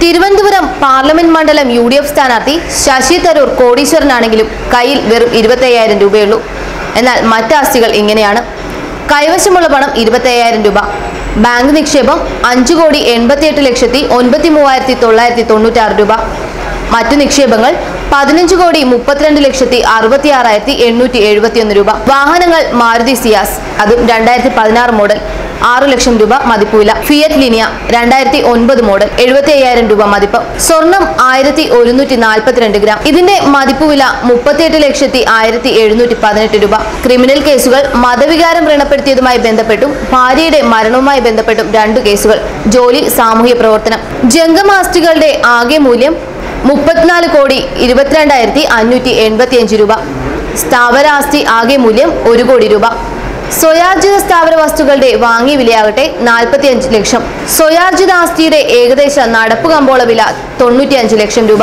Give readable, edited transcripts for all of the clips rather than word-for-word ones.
Thiruvananthapuram parliament മണ്ഡലം UDF സ്ഥാനാർത്ഥി ശശി തരൂർ കോടീശ്വരനാണെങ്കിലും കയ്യിൽ വെറും 25,000 രൂപയുള്ളൂ. എന്നാൽ മറ്റ് ആസ്തികൾ ഇങ്ങനെയാണ്. കൈവശമുള്ള പണം 25,000 രൂപ, ബാങ്ക് നിക്ഷേപം 5,88,93,996 രൂപ, മറ്റു നിക്ഷേപങ്ങൾ 15,32,66,871 രൂപ, വാഹനങ്ങൾ മാരുതി സിയാസ്, അതും 2016 മോഡൽ 6 ലക്ഷം രൂപ മതിപ്പുവില, ഫിയറ്റ് ലിനിയ 2009 മോഡൽ 75,000 രൂപ മതിപ്പ്, സ്വർണം 1,142 ഗ്രാം, ഇതിന്റെ മതിപ്പുവില 38,01,718 രൂപ. ക്രിമിനൽ കേസുകൾ മതവികാരം വ്രണപ്പെടുത്തിയതുമായി ബന്ധപ്പെട്ടും ഭാര്യയുടെ മരണവുമായി ബന്ധപ്പെട്ടും 2 കേസുകൾ, ജോലി സാമൂഹ്യ പ്രവർത്തനം. ജംഗമാസ്തികളുടെ ആകെ മൂല്യം 34,22,585 രൂപ. സ്ഥാവരാസ്തി ആകെ മൂല്യം 1 കോടി രൂപ. സ്വയാർജിത സ്ഥാവര വസ്തുക്കളുടെ വാങ്ങിയ വിലയാകട്ടെ 45 ലക്ഷം. സ്വയാർജിത ആസ്തിയുടെ ഏകദേശ നടപ്പ് കമ്പോള വില 95 ലക്ഷം രൂപ.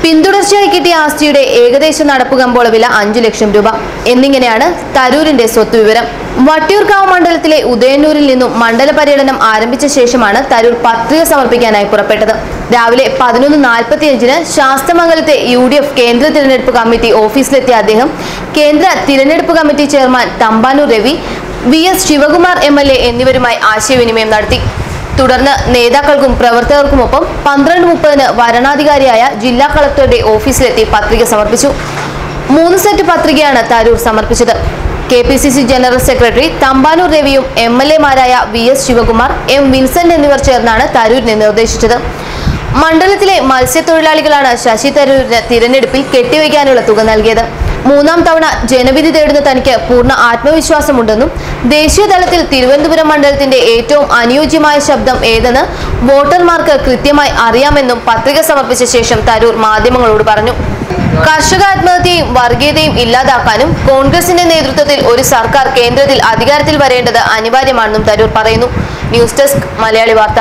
പിന്തുടർച്ചയായി കിട്ടിയ ആസ്തിയുടെ ഏകദേശ നടപ്പ് കമ്പോള വില 5 ലക്ഷം രൂപ. എന്നിങ്ങനെയാണ് തരൂരിന്റെ സ്വത്ത് വിവരം. വട്ടിയൂർക്കാവ് മണ്ഡലത്തിലെ ഉദയന്നൂരിൽ നിന്നും മണ്ഡല പര്യടനം ആരംഭിച്ച ശേഷമാണ് തരൂർ പത്രിക സമർപ്പിക്കാനായി പുറപ്പെട്ടത്. രാവിലെ 11:45 ശാസ്തമംഗലത്തെ UDF കേന്ദ്ര തിരഞ്ഞെടുപ്പ് കമ്മിറ്റി ഓഫീസിലെത്തിയ അദ്ദേഹം കേന്ദ്ര തിരഞ്ഞെടുപ്പ് committee chairman Thampanoor Ravi, VS Sivakumar MLA എന്നിവരുമായി ആശയവിനിമയം നടത്തി. തുടർന്ന് നേതാക്കൾക്കും പ്രവർത്തകർക്കുമൊപ്പം 12:30 വരണാധികാരിയായ ജില്ലാ കളക്ടറുടെ ഓഫീസിലെത്തി പത്രിക സമർപ്പിച്ചു. 3 സെറ്റ് പത്രികയാണ് തരൂർ സമർപ്പിച്ചത്. KPCC ജനറൽ സെക്രട്ടറി തമ്പാനൂർ രവിയും MLA-മാരായ VS ശിവകുമാർ, M വിൻസെന്റ് എന്നിവർ ചേർന്നാണ് തരൂരിനെ നിർദ്ദേശിച്ചത്. മണ്ഡലത്തിലെ മത്സ്യത്തൊഴിലാളികളാണ് ശശി തരൂരിന് തിരഞ്ഞെടുപ്പിൽ കെട്ടിവയ്ക്കാനുള്ള തുക നൽകിയത്. 3ാം തവണ ജനവിധി തേടുന്ന തനിക്ക് പൂർണ്ണ ആത്മവിശ്വാസമുണ്ടെന്നും ദേശീയ തലത്തിൽ തിരുവനന്തപുരം മണ്ഡലത്തിന്റെ ഏറ്റവും അനുയോജ്യമായ ശബ്ദം ഏതെന്ന് വോട്ടർമാർക്ക് കൃത്യമായി അറിയാമെന്നും പത്രിക സമർപ്പിച്ച ശേഷം തരൂർ മാധ്യമങ്ങളോട് പറഞ്ഞു. കർഷക ആത്മഹത്യയും വർഗീയതയും ഇല്ലാതാക്കാനും കോൺഗ്രസിന്റെ നേതൃത്വത്തിൽ ഒരു സർക്കാർ കേന്ദ്രത്തിൽ അധികാരത്തിൽ വരേണ്ടത് അനിവാര്യമാണെന്നും തരൂർ പറയുന്നു. ന്യൂസ് ഡെസ്ക് മലയാളി വാർത്ത.